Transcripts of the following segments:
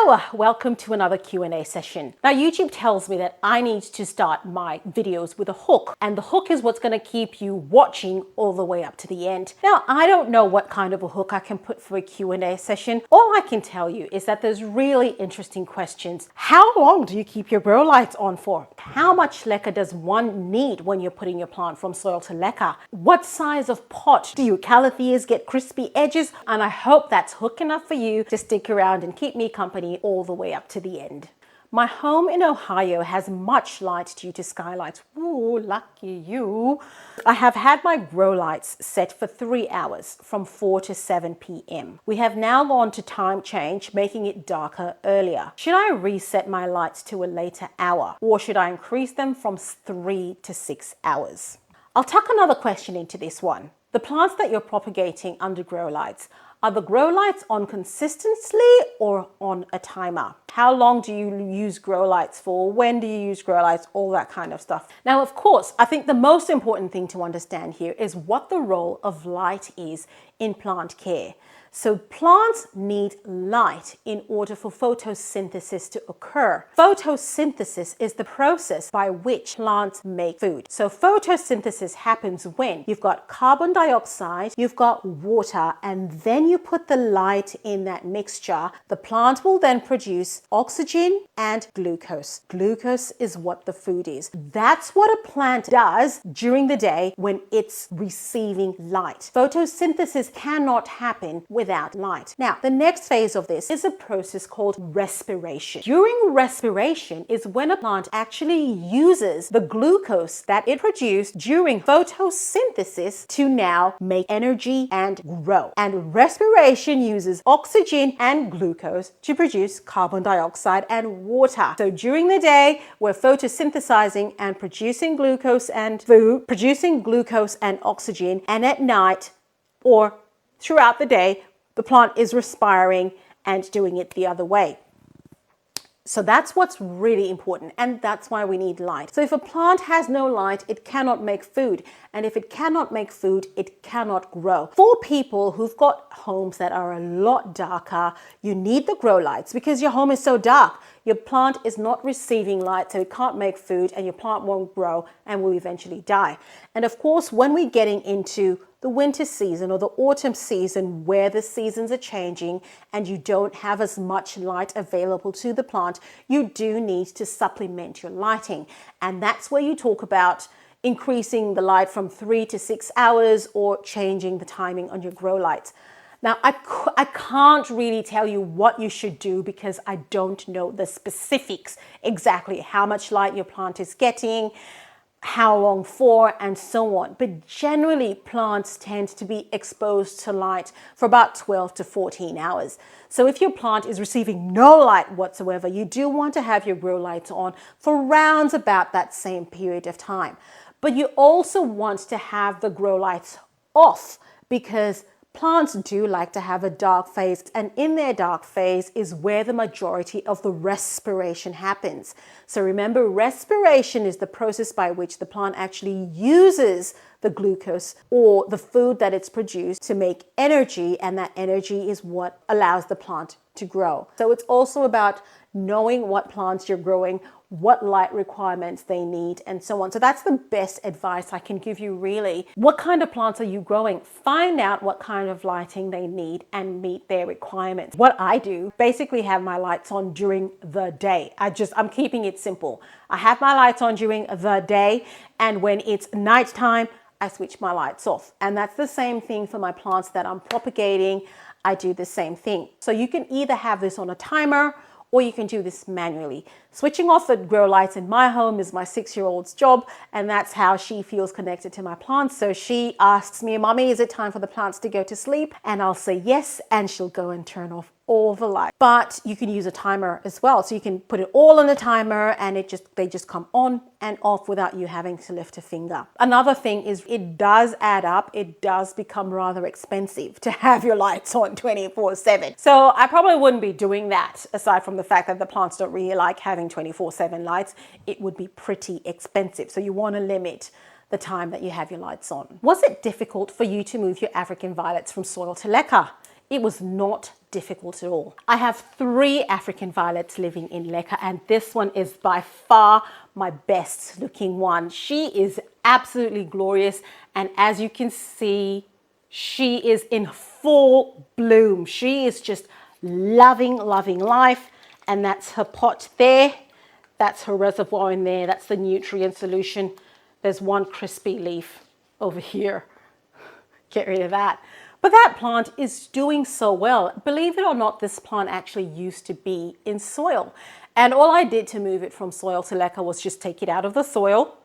Hello, welcome to another Q&A session. Now YouTube tells me that I need to start my videos with a hook, and the hook is what's going to keep you watching all the way up to the end. Now I don't know what kind of a hook I can put for a Q&A session. All I can tell you is that there's really interesting questions. How long do you keep your grow lights on for? How much leca does one need when you're putting your plant from soil to leca? What size of pot do your Calatheas get crispy edges? And I hope that's hook enough for you to stick around and keep me company all the way up to the end. My home in Ohio has much light due to skylights. Ooh, lucky you. I have had my grow lights set for 3 hours from 4 to 7 p.m. We have now gone to time change, making it darker earlier. Should I reset my lights to a later hour, or should I increase them from 3 to 6 hours? I'll tuck another question into this one. The plants that you're propagating under grow lights, are the grow lights on consistently or on a timer? How long do you use grow lights for? When do you use grow lights? All that kind of stuff. Now, of course, I think the most important thing to understand here is what the role of light is in plant care. So plants need light in order for photosynthesis to occur. Photosynthesis is the process by which plants make food. So photosynthesis happens when you've got carbon dioxide, you've got water, and then you put the light in that mixture. The plant will then produce oxygen and glucose. Glucose is what the food is. That's what a plant does during the day when it's receiving light. Photosynthesis cannot happen without light. Now, the next phase of this is a process called respiration. During respiration is when a plant actually uses the glucose that it produced during photosynthesis to now make energy and grow. And respiration uses oxygen and glucose to produce carbon dioxide and water. So during the day, we're photosynthesizing and producing glucose and food, producing glucose and oxygen, and at night or throughout the day, the plant is respiring and doing it the other way. So that's what's really important, and that's why we need light. So if a plant has no light, it cannot make food. And if it cannot make food, it cannot grow. For people who've got homes that are a lot darker, you need the grow lights because your home is so dark. Your plant is not receiving light, so it can't make food, and your plant won't grow and will eventually die. And of course, when we're getting into the winter season or the autumn season where the seasons are changing and you don't have as much light available to the plant, you do need to supplement your lighting. And that's where you talk about increasing the light from 3 to 6 hours or changing the timing on your grow lights. Now, I can't really tell you what you should do because I don't know the specifics, exactly how much light your plant is getting, how long for, and so on. But generally, plants tend to be exposed to light for about 12 to 14 hours. So if your plant is receiving no light whatsoever, you do want to have your grow lights on for round about that same period of time. But you also want to have the grow lights off because plants do like to have a dark phase, and in their dark phase is where the majority of the respiration happens. So remember, respiration is the process by which the plant actually uses the glucose or the food that it's produced to make energy, and that energy is what allows the plant to grow. So it's also about knowing what plants you're growing, what light requirements they need, and so on. So that's the best advice I can give you, really. What kind of plants are you growing? Find out what kind of lighting they need and meet their requirements. What I do, basically have my lights on during the day. I'm keeping it simple. I have my lights on during the day, and when it's nighttime, I switch my lights off. And that's the same thing for my plants that I'm propagating. I do the same thing. So you can either have this on a timer or you can do this manually. Switching off the grow lights in my home is my 6-year-old's job, and that's how she feels connected to my plants. So she asks me, "Mommy, is it time for the plants to go to sleep?" And I'll say yes, and she'll go and turn off all the lights. But you can use a timer as well. So you can put it all on a timer and they just come on and off without you having to lift a finger. Another thing is it does add up. It does become rather expensive to have your lights on 24/7. So I probably wouldn't be doing that, aside from the fact that the plants don't really like having 24/7 lights. It would be pretty expensive. So you want to limit the time that you have your lights on. Was it difficult for you to move your African violets from soil to leca? It was not difficult at all. I have 3 African violets living in Leca, and this one is by far my best looking one. She is absolutely glorious, and as you can see, she is in full bloom. She is just loving life, and that's her pot there. That's her reservoir in there. That's the nutrient solution. There's one crispy leaf over here. Get rid of that. But that plant is doing so well. Believe it or not, this plant actually used to be in soil. And all I did to move it from soil to Leca was just take it out of the soil,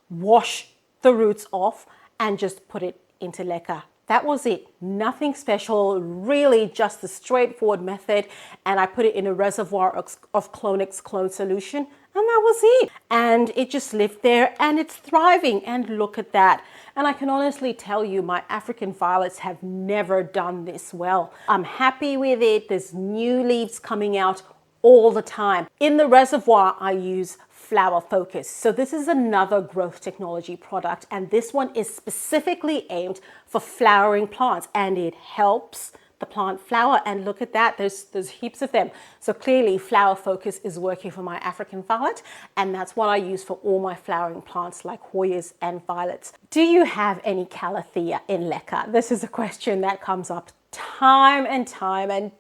wash the roots off, and just put it into Leca. That was it. Nothing special, really just the straightforward method. And I put it in a reservoir of Clonix clone solution, and that was it. And it just lived there, and it's thriving. And look at that. And I can honestly tell you, my African violets have never done this well. I'm happy with it. There's new leaves coming out all the time. In the reservoir, I use Flower Focus. So this is another growth technology product, and this one is specifically aimed for flowering plants, and it helps the plant flower. And look at that, there's heaps of them. So clearly Flower Focus is working for my African violet, and that's what I use for all my flowering plants like Hoyas and violets. Do you have any Calathea in Leca? This is a question that comes up time and time again.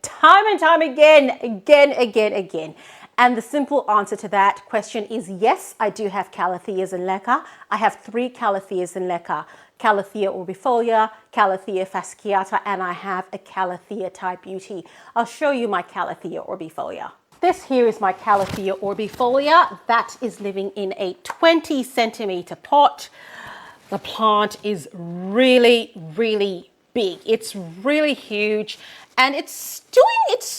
And the simple answer to that question is yes, I do have Calatheas in Leca. I have 3 Calatheas in Leca: Calathea Orbifolia, Calathea fasciata, and I have a Calathea type beauty. I'll show you my Calathea Orbifolia. This here is my Calathea Orbifolia. That is living in a 20 centimeter pot. The plant is really big. It's really huge. And it's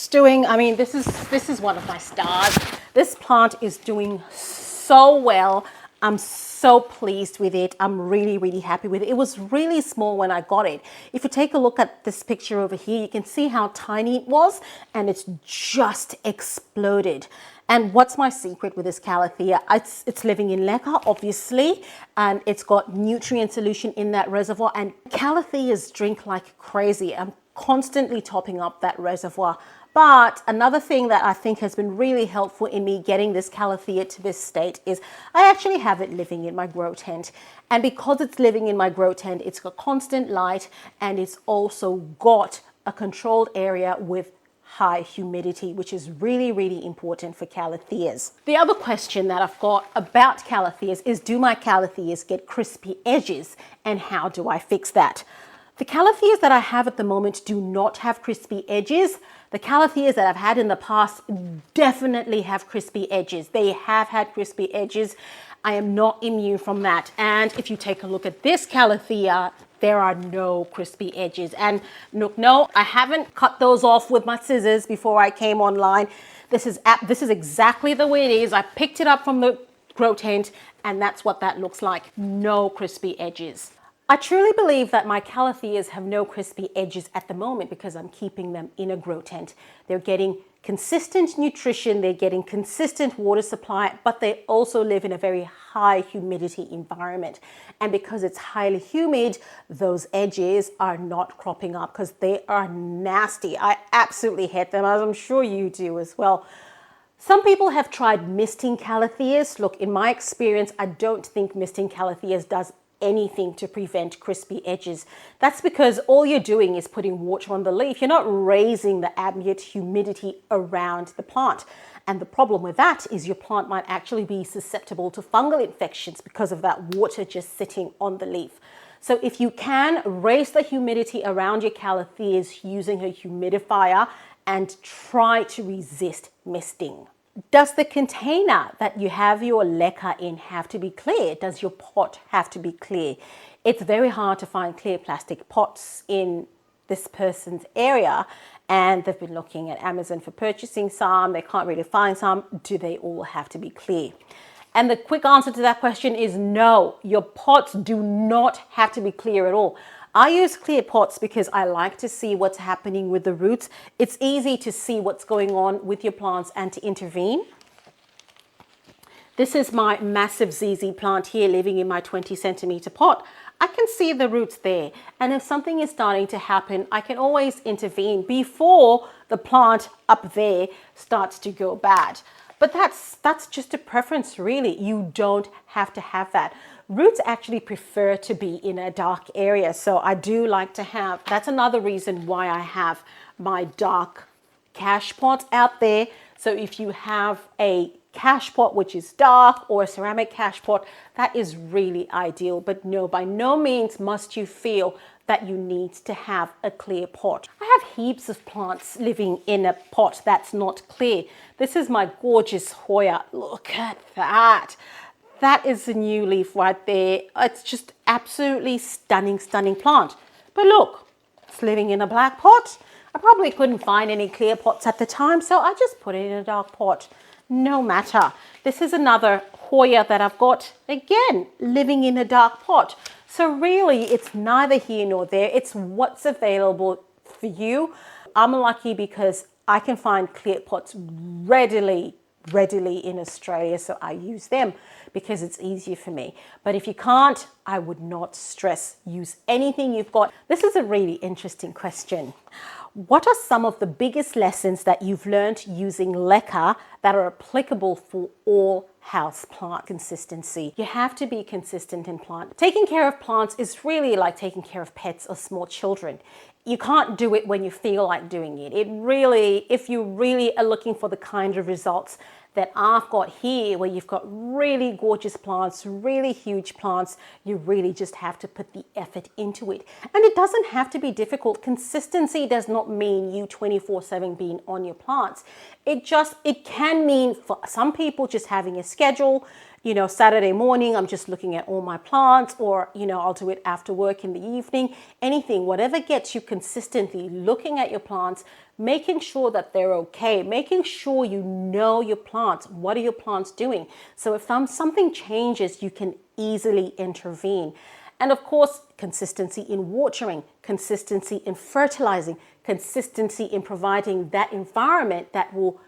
doing, I mean, this is one of my stars. This plant is doing so well. I'm so pleased with it. I'm really happy with it. It was really small when I got it. If you take a look at this picture over here, you can see how tiny it was, and it's just exploded. And what's my secret with this Calathea? It's living in Leca, obviously, and it's got nutrient solution in that reservoir, and Calatheas drink like crazy. I'm constantly topping up that reservoir. But another thing that I think has been really helpful in me getting this Calathea to this state is I actually have it living in my grow tent. And because it's living in my grow tent, it's got constant light, and it's also got a controlled area with high humidity, which is really important for Calatheas. The other question that I've got about Calatheas is, do my Calatheas get crispy edges, and how do I fix that? The Calatheas that I have at the moment do not have crispy edges. The Calatheas that I've had in the past definitely have crispy edges. They have had crispy edges. I am not immune from that. And if you take a look at this Calathea, there are no crispy edges. And look, no, I haven't cut those off with my scissors before I came online. This is exactly the way it is. I picked it up from the grow tent, and that's what that looks like. No crispy edges. I truly believe that my Calatheas have no crispy edges at the moment because I'm keeping them in a grow tent. They're getting consistent nutrition, they're getting consistent water supply, but they also live in a very high humidity environment. And because it's highly humid, those edges are not cropping up because they are nasty. I absolutely hate them, as I'm sure you do as well. Some people have tried misting Calatheas. Look, in my experience, I don't think misting Calatheas does anything to prevent crispy edges. That's because all you're doing is putting water on the leaf. You're not raising the ambient humidity around the plant. And the problem with that is your plant might actually be susceptible to fungal infections because of that water just sitting on the leaf. So if you can, raise the humidity around your Calatheas using a humidifier and try to resist misting. Does the container that you have your Leca in have to be clear? Does your pot have to be clear? It's very hard to find clear plastic pots in this person's area, and they've been looking at Amazon for purchasing some. They can't really find some. Do they all have to be clear? And the quick answer to that question is no. Your pots do not have to be clear at all. I use clear pots because I like to see what's happening with the roots. It's easy to see what's going on with your plants and to intervene. This is my massive ZZ plant here living in my 20 centimeter pot. I can see the roots there. And if something is starting to happen, I can always intervene before the plant up there starts to go bad. But that's just a preference, really. You don't have to have that. Roots actually prefer to be in a dark area. So I do like to have, that's another reason why I have my dark cash pot out there. So if you have a cash pot which is dark or a ceramic cash pot, that is really ideal. But no, by no means must you feel that you need to have a clear pot. I have heaps of plants living in a pot that's not clear. This is my gorgeous Hoya. Look at that. That is a new leaf right there. It's just absolutely stunning, stunning plant. But look, it's living in a black pot. I probably couldn't find any clear pots at the time, so I just put it in a dark pot. No matter. This is another Hoya that I've got, again, living in a dark pot. So really, it's neither here nor there. It's what's available for you. I'm lucky because I can find clear pots readily in Australia, so I use them because it's easier for me. But if you can't, I would not stress. Use anything you've got. This is a really interesting question. What are some of the biggest lessons that you've learned using Leca that are applicable for all house plant? Consistency. You have to be consistent in plant. Taking care of plants is really like taking care of pets or small children. You can't do it when you feel like doing it. It really, if you really are looking for the kind of results that I've got here, where you've got really gorgeous plants, really huge plants, you really just have to put the effort into it. And it doesn't have to be difficult. Consistency does not mean you 24/7 being on your plants. It can mean for some people just having a schedule. You know, Saturday morning, I'm just looking at all my plants, or, you know, I'll do it after work in the evening. Anything, whatever gets you consistently looking at your plants, making sure that they're okay, making sure you know your plants. What are your plants doing? So if something changes, you can easily intervene. And of course, consistency in watering, consistency in fertilizing, consistency in providing that environment that will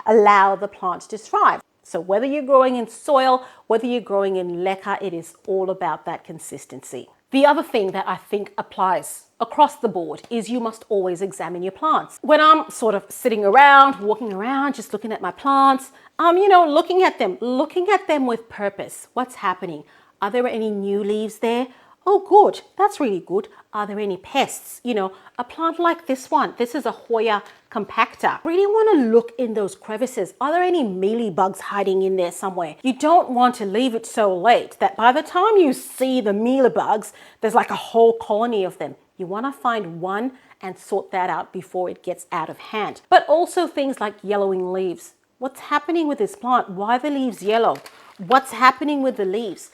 allow the plants to thrive. So whether you're growing in soil, whether you're growing in Leca, it is all about that consistency. The other thing that I think applies across the board is you must always examine your plants. When I'm sort of sitting around, walking around, just looking at my plants, you know, looking at them with purpose. What's happening? Are there any new leaves there? Oh, good. That's really good. Are there any pests? You know, a plant like this one, this is a Hoya compacta. Really want to look in those crevices. Are there any mealybugs hiding in there somewhere? You don't want to leave it so late that by the time you see the mealybugs, there's like a whole colony of them. You want to find one and sort that out before it gets out of hand. But also things like yellowing leaves. What's happening with this plant? Why are the leaves yellow? What's happening with the leaves?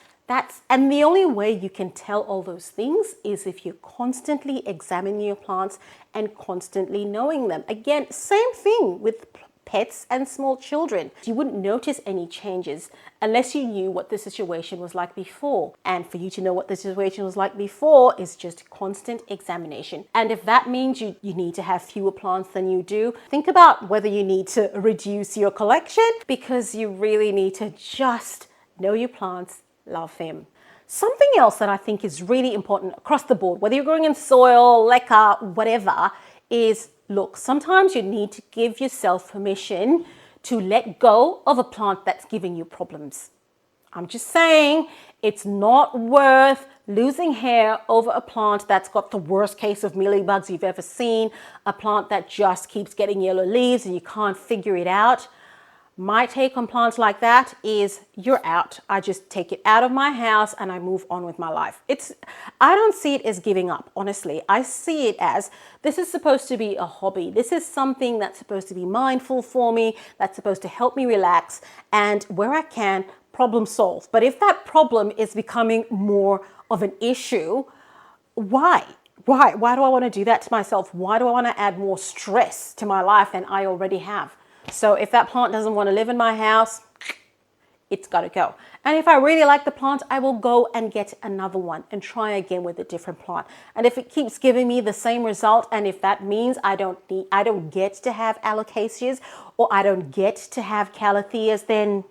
And the only way you can tell all those things is if you're constantly examining your plants and constantly knowing them. Again, same thing with pets and small children. You wouldn't notice any changes unless you knew what the situation was like before. And for you to know what the situation was like before is just constant examination. And if that means you need to have fewer plants than you do, think about whether you need to reduce your collection, because you really need to just know your plants, love them. Something else that I think is really important across the board, whether you're growing in soil, Leca, whatever, is look, sometimes you need to give yourself permission to let go of a plant that's giving you problems. I'm just saying, it's not worth losing hair over a plant that's got the worst case of mealybugs you've ever seen, a plant that just keeps getting yellow leaves and you can't figure it out. My take on plants like that is you're out. I just take it out of my house and I move on with my life. I don't see it as giving up, honestly. I see it as this is supposed to be a hobby. This is something that's supposed to be mindful for me, that's supposed to help me relax, and where I can, problem solve. But if that problem is becoming more of an issue, why? Why do I want to do that to myself? Why do I want to add more stress to my life than I already have? So if that plant doesn't want to live in my house, it's got to go. And if I really like the plant, I will go and get another one and try again with a different plant. And if it keeps giving me the same result, and if that means I don't get to have Calatheas or I don't get to have Calatheas, then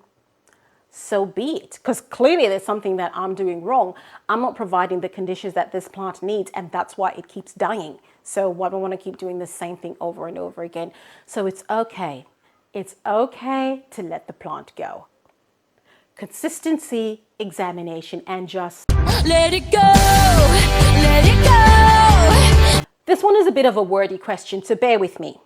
so be it. Because clearly there's something that I'm doing wrong. I'm not providing the conditions that this plant needs, and that's why it keeps dying. So why do I want to keep doing the same thing over and over again? So it's okay. It's okay to let the plant go. Consistency, examination, and just let it go, let it go. This one is a bit of a wordy question, so bear with me.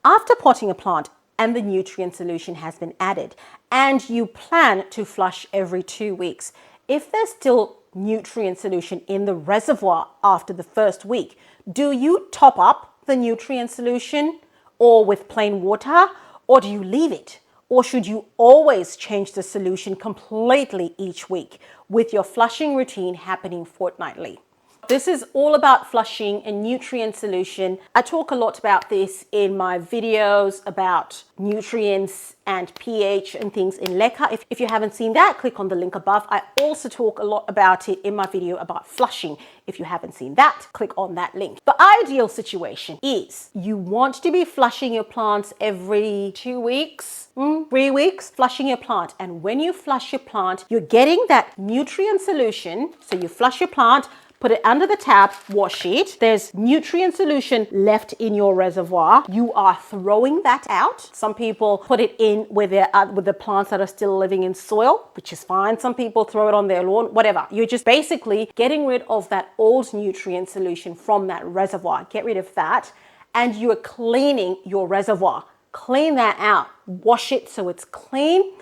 After potting a plant and the nutrient solution has been added, and you plan to flush every 2 weeks, if there's still nutrient solution in the reservoir after the first week, do you top up the nutrient solution or with plain water, or do you leave it? Or should you always change the solution completely each week with your flushing routine happening fortnightly? This is all about flushing a nutrient solution. I talk a lot about this in my videos about nutrients and pH and things in Leca. If you haven't seen that, click on the link above. I also talk a lot about it in my video about flushing. If you haven't seen that, click on that link. The ideal situation is you want to be flushing your plants every 2 weeks, 3 weeks, flushing your plant. And when you flush your plant, you're getting that nutrient solution. So you flush your plant, put it under the tap, wash it. There's nutrient solution left in your reservoir. You are throwing that out. Some people put it in with the plants that are still living in soil, which is fine. Some people throw it on their lawn, whatever. You're just basically getting rid of that old nutrient solution from that reservoir. Get rid of that. And you are cleaning your reservoir. Clean that out. Wash it so it's clean.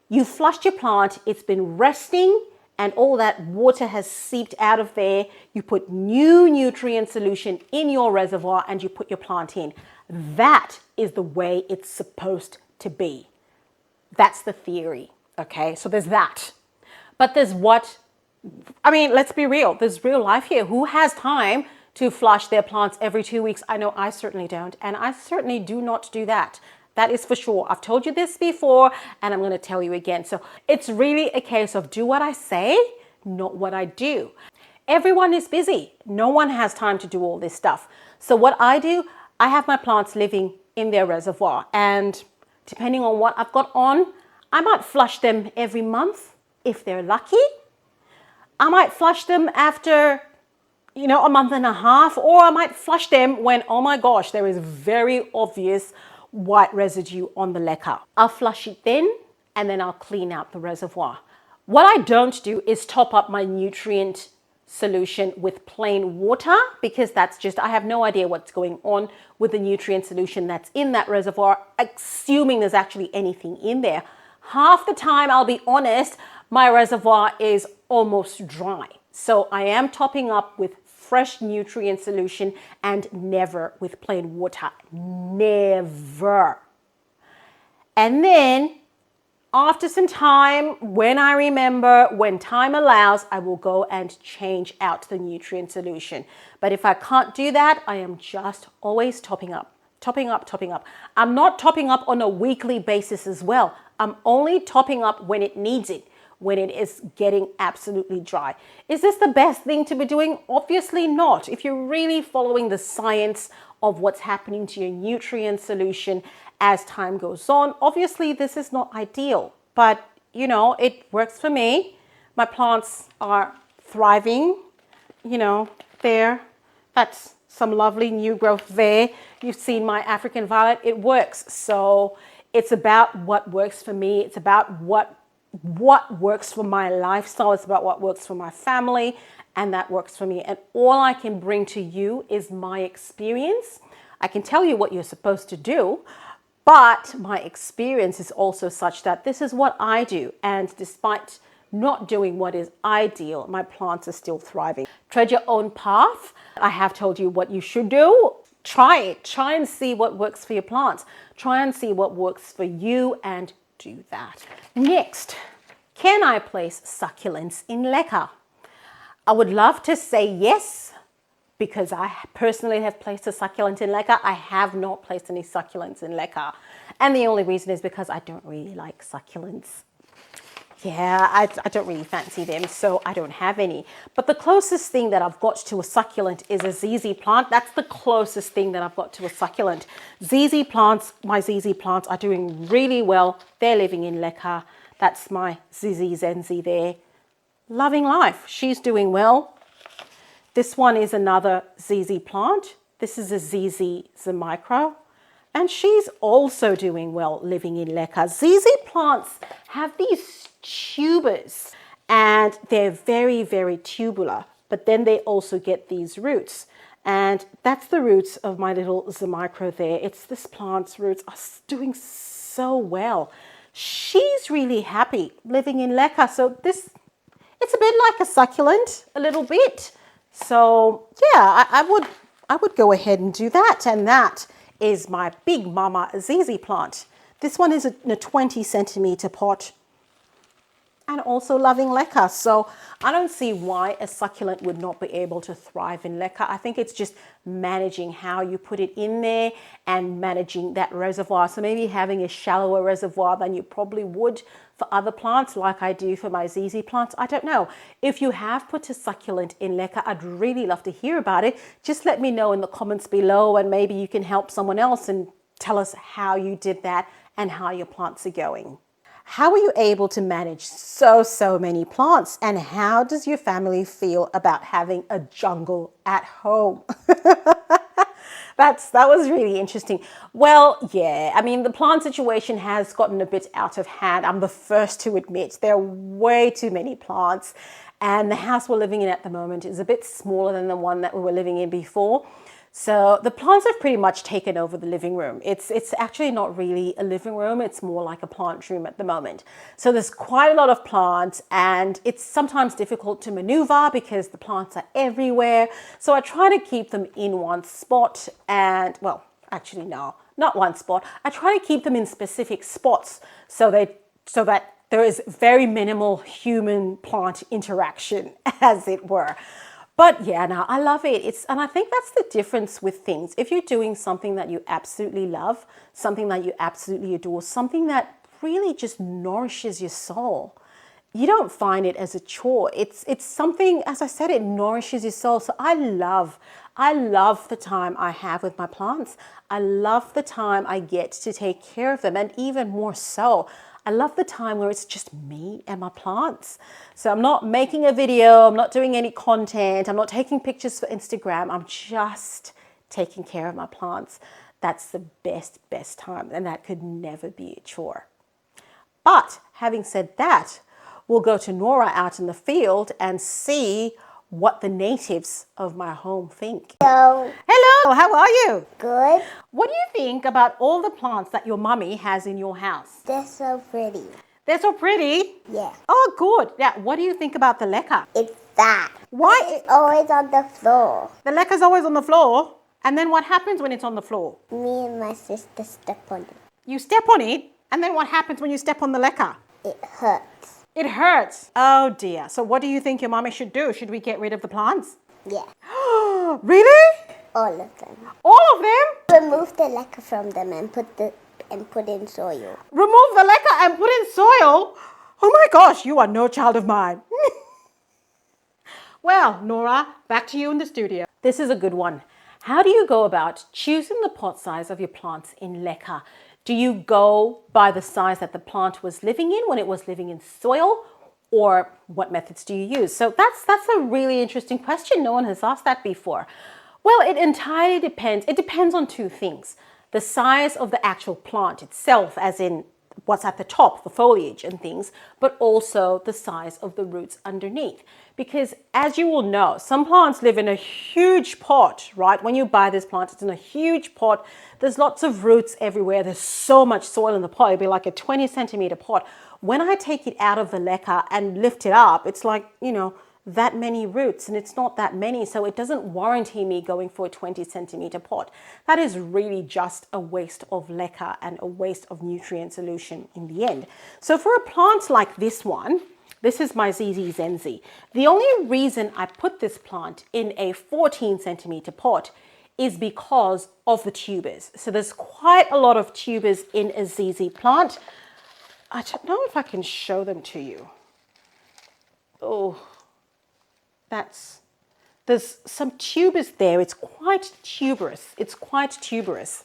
You flushed your plant. It's been resting, and all that water has seeped out of there. You put new nutrient solution in your reservoir and you put your plant in. That is the way it's supposed to be. That's the theory, okay? So there's that. But there's let's be real. There's real life here. Who has time to flush their plants every 2 weeks? I know I certainly don't, and I certainly do not do that. That is for sure. I've told you this before, and I'm going to tell you again. So it's really a case of do what I say, not what I do. Everyone is busy. No one has time to do all this stuff. So what I do, I have my plants living in their reservoir, and depending on what I've got on, I might flush them every month if they're lucky. I might flush them after a month and a half, or I might flush them when, oh my gosh, there is very obvious white residue on the leca. I'll flush it then, and then I'll clean out the reservoir. What I don't do is top up my nutrient solution with plain water, because I have no idea what's going on with the nutrient solution that's in that reservoir, assuming there's actually anything in there. Half the time, I'll be honest, my reservoir is almost dry. So I am topping up with fresh nutrient solution and never with plain water. Never. And then after some time, when I remember, when time allows, I will go and change out the nutrient solution. But if I can't do that, I am just always topping up. I'm not topping up on a weekly basis as well. I'm only topping up when it needs it, when it is getting absolutely dry. Is this the best thing to be doing? Obviously not. If you're really following the science of what's happening to your nutrient solution as time goes on, obviously this is not ideal, but it works for me. My plants are thriving, there. That's some lovely new growth there. You've seen my African violet, it works. So it's about what works for me. It's about what works for my lifestyle. It's about what works for my family, and that works for me. And all I can bring to you is my experience. I can tell you what you're supposed to do, but my experience is also such that this is what I do. And despite not doing what is ideal, my plants are still thriving. Tread your own path. I have told you what you should do. Try it. Try and see what works for your plants. Try and see what works for you and do that. Next, can I place succulents in Leca? I would love to say yes, because I personally have placed a succulent in Leca. I have not placed any succulents in Leca. And the only reason is because I don't really like succulents. Yeah, I don't really fancy them, so I don't have any. But the closest thing that I've got to a succulent is a ZZ plant. That's the closest thing that I've got to a succulent. ZZ plants, my ZZ plants are doing really well. They're living in Leca. That's my Zizi Zenzi there. Loving life. She's doing well. This one is another ZZ plant. This is a ZZ Zemicro. And she's also doing well living in Leca. ZZ plants have these tubers and they're very, very tubular. But then they also get these roots. And that's the roots of my little Zemicro there. It's this plant's roots are doing so well. She's really happy living in Leca. So it's a bit like a succulent, a little bit. So yeah, I would go ahead and do that. And that is my big mama ZZ plant. This one is in a 20 centimeter pot and also loving Leca. So I don't see why a succulent would not be able to thrive in Leca. I think it's just managing how you put it in there and managing that reservoir. So maybe having a shallower reservoir than you probably would for other plants like I do for my ZZ plants. I don't know. If you have put a succulent in Leca, I'd really love to hear about it. Just let me know in the comments below and maybe you can help someone else and tell us how you did that and how your plants are going. How are you able to manage so many plants, and how does your family feel about having a jungle at home? That was really interesting. Well, yeah, I mean, the plant situation has gotten a bit out of hand. I'm the first to admit there are way too many plants, and the house we're living in at the moment is a bit smaller than the one that we were living in before. So the plants have pretty much taken over the living room. It's actually not really a living room. It's more like a plant room at the moment. So there's quite a lot of plants and it's sometimes difficult to maneuver because the plants are everywhere. So I try to keep them in one spot and, well, actually no, not one spot. I try to keep them in specific spots so that there is very minimal human plant interaction, as it were. But yeah, no, I love it. And I think that's the difference with things. If you're doing something that you absolutely love, something that you absolutely adore, something that really just nourishes your soul, you don't find it as a chore. It's something, as I said, it nourishes your soul. So I love the time I have with my plants. I love the time I get to take care of them, and even more so, I love the time where it's just me and my plants. So I'm not making a video, I'm not doing any content, I'm not taking pictures for Instagram, I'm just taking care of my plants. That's the best time, and that could never be a chore. But having said that, we'll go to Nora out in the field and see what the natives of my home think. Hello. Hello, how are you? Good. What do you think about all the plants that your mummy has in your house? They're so pretty. They're so pretty? Yeah. Oh, good. Yeah, what do you think about the Leca? It's fat. Why? It's always on the floor. The Leca's always on the floor. And then what happens when it's on the floor? Me and my sister step on it. You step on it, and then what happens when you step on the Leca? It hurts. It hurts. Oh dear. So what do you think your mummy should do? Should we get rid of the plants? Yeah. Really? All of them. All of them? Remove the leca from them and put in soil. Remove the Leca and put in soil? Oh my gosh, you are no child of mine. Well, Nora, back to you in the studio. This is a good one. How do you go about choosing the pot size of your plants in Leca? Do you go by the size that the plant was living in when it was living in soil, or what methods do you use? So that's a really interesting question. No one has asked that before. Well, it entirely depends. It depends on two things. The size of the actual plant itself, as in what's at the top, the foliage and things, but also the size of the roots underneath. Because as you will know, some plants live in a huge pot, right? When you buy this plant, it's in a huge pot. There's lots of roots everywhere. There's so much soil in the pot. It'd be like a 20 centimeter pot. When I take it out of the Leca and lift it up, it's like, you know, that many roots, and it's not that many, so it doesn't warranty me going for a 20 centimeter pot. That is really just a waste of Leca and a waste of nutrient solution in the end. So for a plant like this one, this is my ZZ Zenzi. The only reason I put this plant in a 14 centimeter pot is because of the tubers. So there's quite a lot of tubers in a ZZ plant. I don't know if I can show them to you. Oh, there's some tubers there. It's quite tuberous. It's quite tuberous.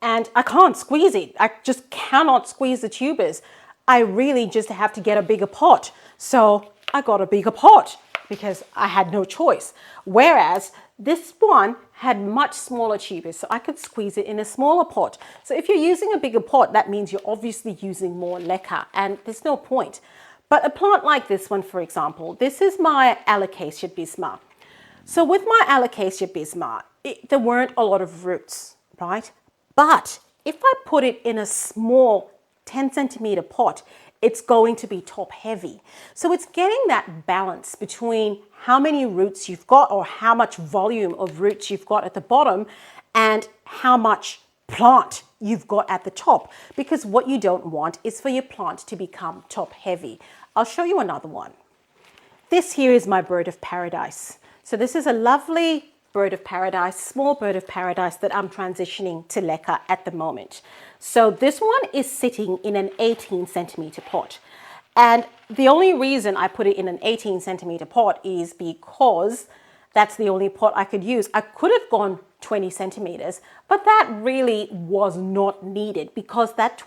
And I can't squeeze it. I just cannot squeeze the tubers. I really just have to get a bigger pot. So I got a bigger pot because I had no choice. Whereas this one had much smaller tubers, so I could squeeze it in a smaller pot. So if you're using a bigger pot, that means you're obviously using more leca, and there's no point. But a plant like this one, for example, this is my Alocasia bisma. So with my Alocasia bisma, there weren't a lot of roots, right? But if I put it in a small 10 centimeter pot, it's going to be top heavy. So it's getting that balance between how many roots you've got, or how much volume of roots you've got at the bottom, and how much plant you've got at the top. Because what you don't want is for your plant to become top heavy. I'll show you another one. This here is my bird of paradise. So this is a lovely bird of paradise, small bird of paradise that I'm transitioning to leca at the moment. So this one is sitting in an 18 centimeter pot. And the only reason I put it in an 18 centimeter pot is because that's the only pot I could use. I could have gone 20 centimeters, but that really was not needed because that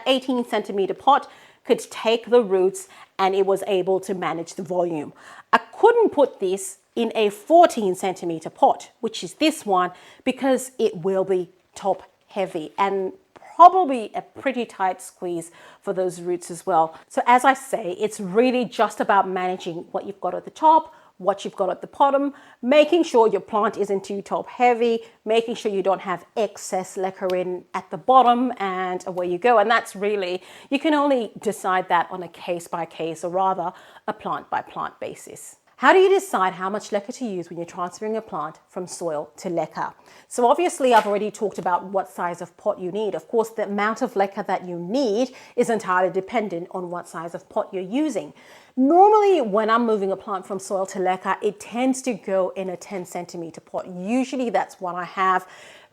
18 centimeter pot could take the roots and it was able to manage the volume. I couldn't put this in a 14 centimeter pot, which is this one, because it will be top heavy and probably a pretty tight squeeze for those roots as well. So as I say, it's really just about managing what you've got at the top, what you've got at the bottom, making sure your plant isn't too top heavy, making sure you don't have excess leca in at the bottom, and away you go. And that's really, you can only decide that on a case by case, or rather a plant by plant basis. How do you decide how much leca to use when you're transferring a plant from soil to leca? So obviously I've already talked about what size of pot you need. Of course, the amount of leca that you need is entirely dependent on what size of pot you're using. Normally, when I'm moving a plant from soil to leca, it tends to go in a 10 centimeter pot. Usually that's what I have.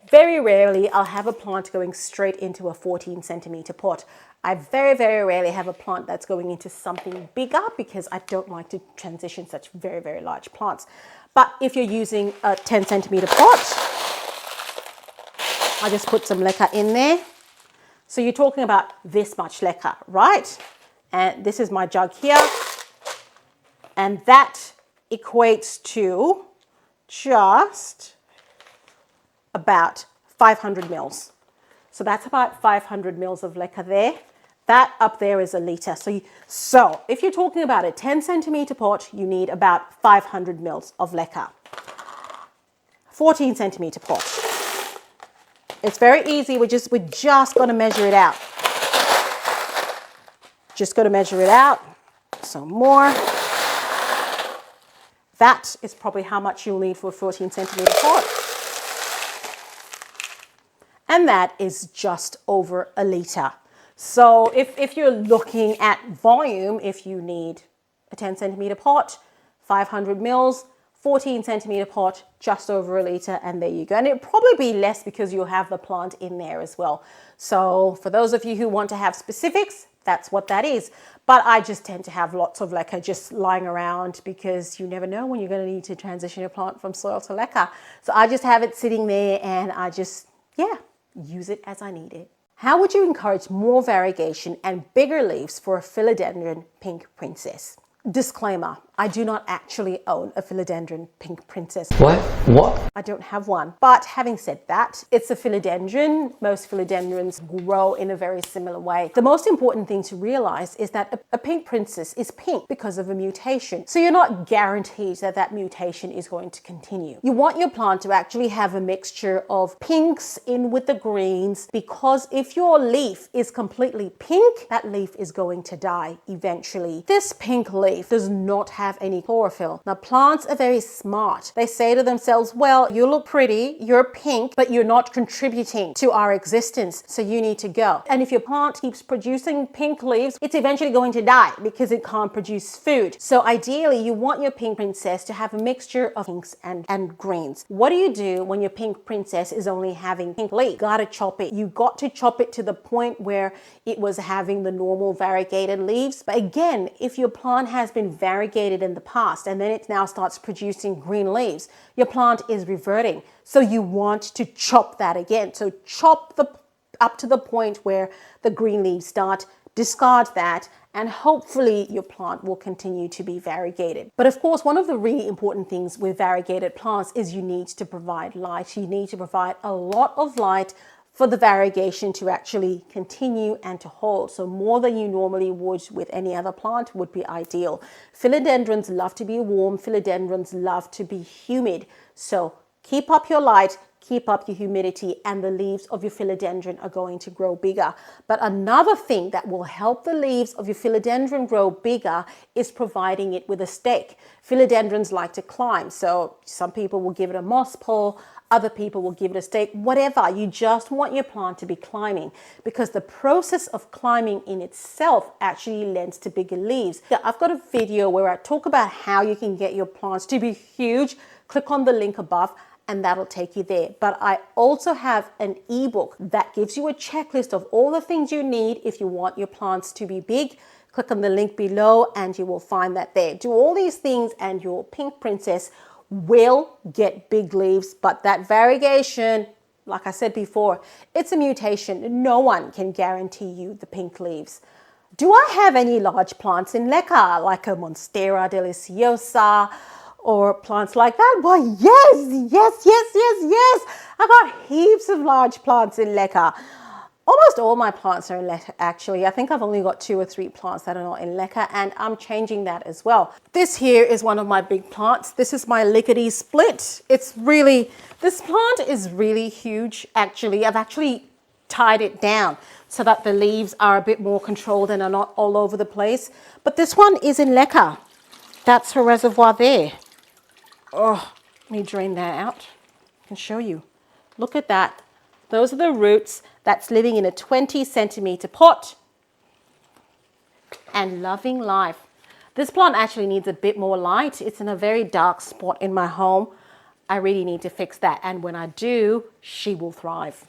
Very rarely I'll have a plant going straight into a 14 centimeter pot. I very, very rarely have a plant that's going into something bigger because I don't like to transition such very, very large plants. But if you're using a 10 centimeter pot, I just put some leca in there. So you're talking about this much leca, right? And this is my jug here. And that equates to just about 500 mils. So that's about 500 mils of leca there. That up there is a litre. So if you're talking about a 10 centimeter pot, you need about 500 mils of leca. 14 centimeter pot. It's very easy. We're just going to measure it out. Just got to measure it out. So more. That is probably how much you'll need for a 14 centimeter pot. And that is just over a litre. So if you're looking at volume, if you need a 10 centimeter pot, 500 mils, 14 centimeter pot, just over a litre, and there you go. And it'll probably be less because you'll have the plant in there as well. So for those of you who want to have specifics, that's what that is. But I just tend to have lots of leca just lying around because you never know when you're going to need to transition your plant from soil to leca. So I just have it sitting there and I just, use it as I need it. How would you encourage more variegation and bigger leaves for a Philodendron Pink Princess? Disclaimer, I do not actually own a Philodendron Pink Princess. What? I don't have one. But having said that, it's a philodendron. Most philodendrons grow in a very similar way. The most important thing to realize is that a pink princess is pink because of a mutation. So you're not guaranteed that that mutation is going to continue. You want your plant to actually have a mixture of pinks in with the greens, because if your leaf is completely pink, that leaf is going to die eventually. This pink leaf does not have any chlorophyll. Now, plants are very smart. They say to themselves, well, you look pretty, you're pink, but you're not contributing to our existence, so you need to go. And if your plant keeps producing pink leaves, it's eventually going to die because it can't produce food. So ideally, you want your pink princess to have a mixture of pinks and greens. What do you do when your pink princess is only having pink leaves? Gotta chop it. You got to chop it to the point where it was having the normal variegated leaves. But again, if your plant has been variegated in the past and then it now starts producing green leaves, your plant is reverting. So you want to chop that again. So chop up to the point where the green leaves start discard that, and hopefully your plant will continue to be variegated. But of course, one of the really important things with variegated plants is you need to provide light. You need to provide a lot of light for the variegation to actually continue and to hold. So more than you normally would with any other plant would be ideal. Philodendrons love to be warm. Philodendrons love to be humid. So keep up your light, keep up your humidity, and the leaves of your philodendron are going to grow bigger. But another thing that will help the leaves of your philodendron grow bigger is providing it with a stake. Philodendrons like to climb, so some people will give it a moss pole, other people will give it a stake, whatever. You just want your plant to be climbing, because the process of climbing in itself actually lends to bigger leaves. I've got a video where I talk about how you can get your plants to be huge. Click on the link above and that'll take you there. But I also have an ebook that gives you a checklist of all the things you need if you want your plants to be big. Click on the link below and you will find that there. Do all these things and your pink princess will get big leaves. But that variegation, like I said before, it's a mutation. No one can guarantee you the pink leaves. Do I have any large plants in Leca, like a Monstera deliciosa, or plants like that? Why, yes. I got heaps of large plants in Leca. Almost all my plants are in Leca, actually. I think I've only got 2 or 3 plants that are not in Leca, and I'm changing that as well. This here is one of my big plants. This is my lickety split. This plant is really huge, actually. I've actually tied it down so that the leaves are a bit more controlled and are not all over the place. But this one is in Leca. That's her reservoir there. Oh, let me drain that out. I can show you. Look at that. Those are the roots that's living in a 20-centimeter pot and loving life. This plant actually needs a bit more light. It's in a very dark spot in my home. I really need to fix that. And when I do, she will thrive.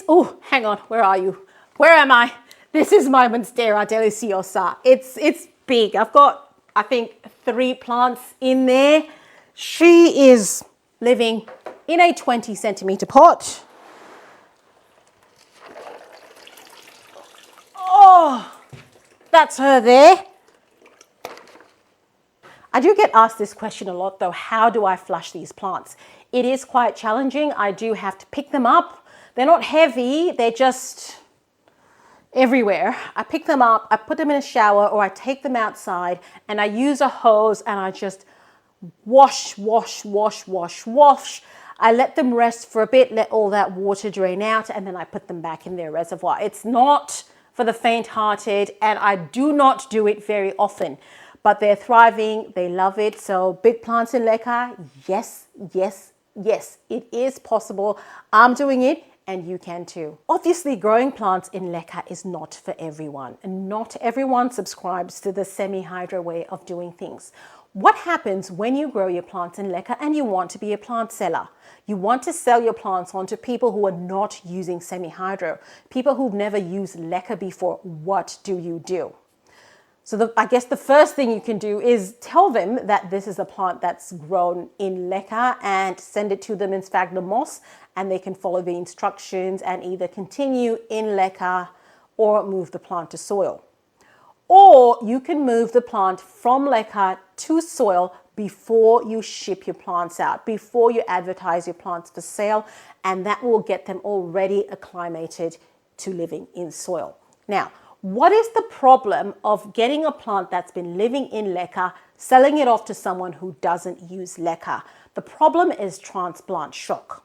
Oh, hang on. Where are you? Where am I? This is my Monstera deliciosa. It's big. I've got, I think, 3 plants in there. She is living in a 20-centimeter pot. Oh, that's her there. I do get asked this question a lot though. How do I flush these plants? It is quite challenging. I do have to pick them up. They're not heavy. They're just everywhere. I pick them up, I put them in a shower, or I take them outside and I use a hose and I just wash. I let them rest for a bit, let all that water drain out, and then I put them back in their reservoir. It's not for the faint-hearted, and I do not do it very often, but they're thriving, they love it. So big plants in Leca, yes, it is possible. I'm doing it, and you can too. Obviously, growing plants in Leca is not for everyone, and not everyone subscribes to the semi-hydro way of doing things. What happens when you grow your plants in Leca and you want to be a plant seller? You want to sell your plants on to people who are not using semi-hydro, people who've never used Leca before. What do you do? So I guess the first thing you can do is tell them that this is a plant that's grown in Leca and send it to them in sphagnum moss, and they can follow the instructions and either continue in Leca or move the plant to soil. Or you can move the plant from Leca to soil before you ship your plants out, before you advertise your plants for sale, and that will get them already acclimated to living in soil. Now, what is the problem of getting a plant that's been living in Leca, selling it off to someone who doesn't use Leca? The problem is transplant shock.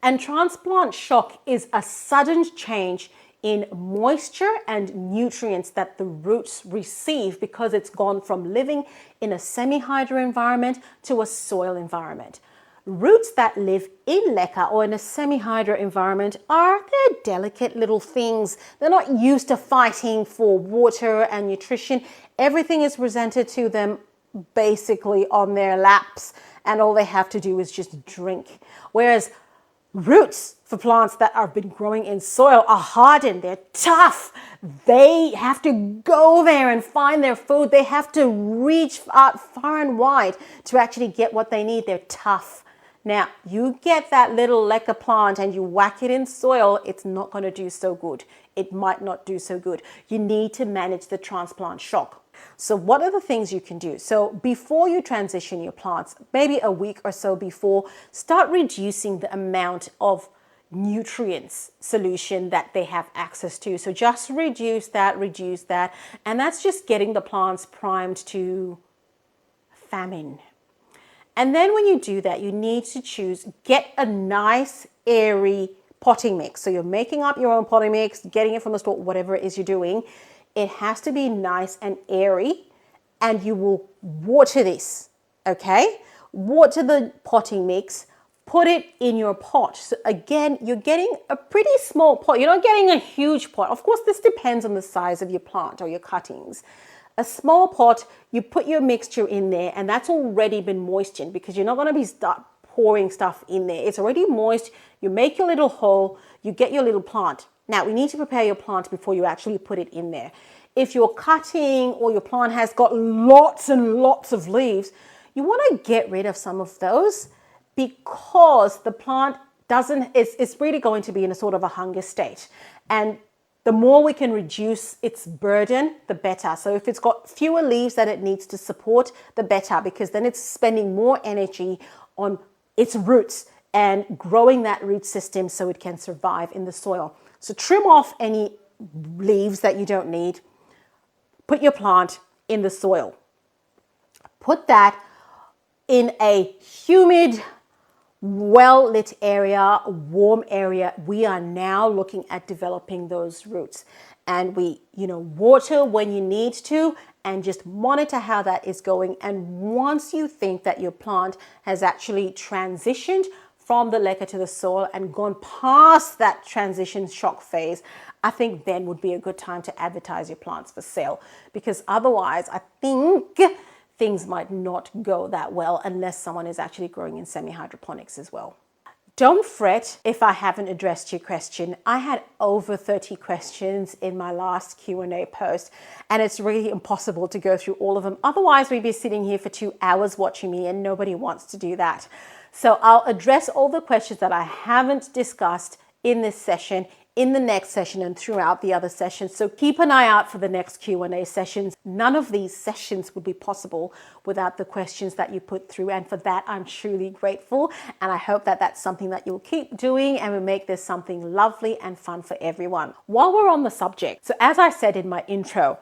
And transplant shock is a sudden change in moisture and nutrients that the roots receive because it's gone from living in a semi-hydro environment to a soil environment. Roots that live in Leca or in a semi-hydro environment they're delicate little things. They're not used to fighting for water and nutrition. Everything is presented to them basically on their laps, and all they have to do is just drink. Whereas roots for plants that have been growing in soil are hardened, they're tough. They have to go there and find their food. They have to reach out far and wide to actually get what they need. They're tough. Now, you get that little leca plant and you whack it in soil, it's not going to do so good. It might not do so good. You need to manage the transplant shock. So what are the things you can do? So before you transition your plants, maybe a week or so before, start reducing the amount of nutrients solution that they have access to. So just reduce that, and that's just getting the plants primed to famine. And then when you do that, you need to get a nice airy potting mix. So you're making up your own potting mix, getting it from the store, whatever it is you're doing. It has to be nice and airy, and you will water this, okay? Water the potting mix, put it in your pot. So again, you're getting a pretty small pot. You're not getting a huge pot. Of course, this depends on the size of your plant or your cuttings. A small pot, you put your mixture in there, and that's already been moistened because you're not going to be start pouring stuff in there. It's already moist. You make your little hole, you get your little plant. Now, we need to prepare your plant before you actually put it in there. If you're cutting or your plant has got lots and lots of leaves, you want to get rid of some of those because the plant it's really going to be in a sort of a hunger state. And the more we can reduce its burden, the better. So if it's got fewer leaves that it needs to support, the better, because then it's spending more energy on its roots and growing that root system so it can survive in the soil. So trim off any leaves that you don't need. Put your plant in the soil. Put that in a humid, well-lit area, warm area. We are now looking at developing those roots, and we, water when you need to, and just monitor how that is going. And once you think that your plant has actually transitioned from the leca to the soil and gone past that transition shock phase, I think then would be a good time to advertise your plants for sale, because otherwise I think things might not go that well unless someone is actually growing in semi-hydroponics as well. Don't fret if I haven't addressed your question. I had over 30 questions in my last Q&A post, and it's really impossible to go through all of them. Otherwise, we'd be sitting here for 2 hours watching me, and nobody wants to do that. So I'll address all the questions that I haven't discussed in this session, in the next session, and throughout the other sessions. So keep an eye out for the next Q&A sessions. None of these sessions would be possible without the questions that you put through. And for that, I'm truly grateful. And I hope that that's something that you'll keep doing, and we make this something lovely and fun for everyone. While we're on the subject, so as I said in my intro,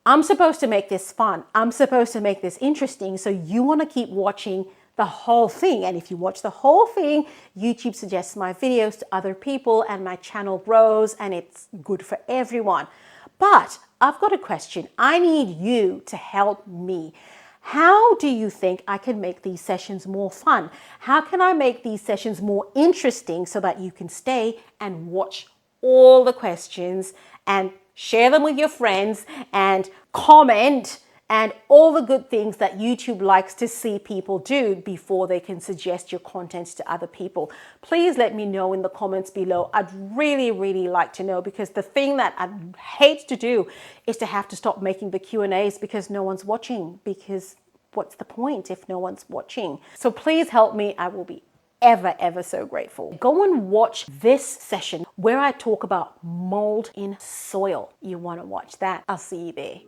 I'm supposed to make this fun. I'm supposed to make this interesting. So you want to keep watching the whole thing. And if you watch the whole thing, YouTube suggests my videos to other people and my channel grows, and it's good for everyone. But I've got a question. I need you to help me. How do you think I can make these sessions more fun? How can I make these sessions more interesting so that you can stay and watch all the questions and share them with your friends and comment and all the good things that YouTube likes to see people do before they can suggest your content to other people? Please let me know in the comments below. I'd really, really like to know, because the thing that I hate to do is to have to stop making the Q&As because no one's watching, because what's the point if no one's watching? So please help me. I will be ever so grateful. Go and watch this session where I talk about mold in soil. You want to watch that? I'll see you there.